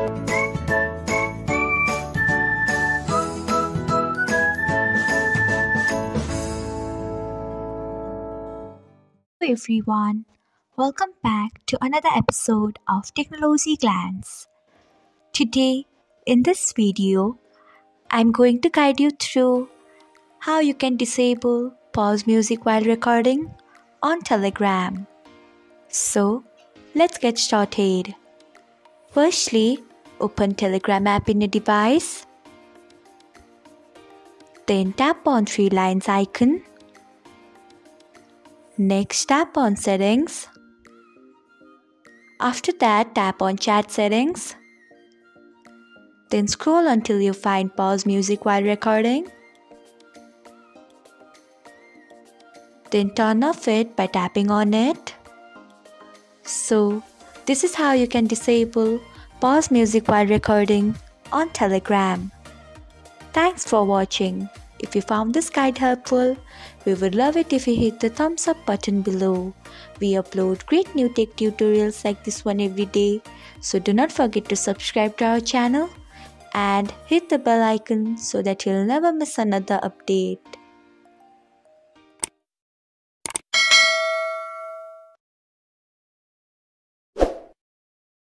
Hello everyone, welcome back to another episode of Technologyglance. Today, in this video, I'm going to guide you through how you can disable pause music while recording on Telegram. So, let's get started. Firstly, open Telegram app in your device. Then tap on three lines icon. Next, tap on Settings. After that, tap on Chat Settings. Then scroll until you find Pause Music while recording. Then turn off it by tapping on it. So, this is how you can disable Pause Music while recording on Telegram. Thanks for watching. If you found this guide helpful, we would love it if you hit the thumbs up button below. We upload great new tech tutorials like this one every day, so do not forget to subscribe to our channel and hit the bell icon so that you'll never miss another update.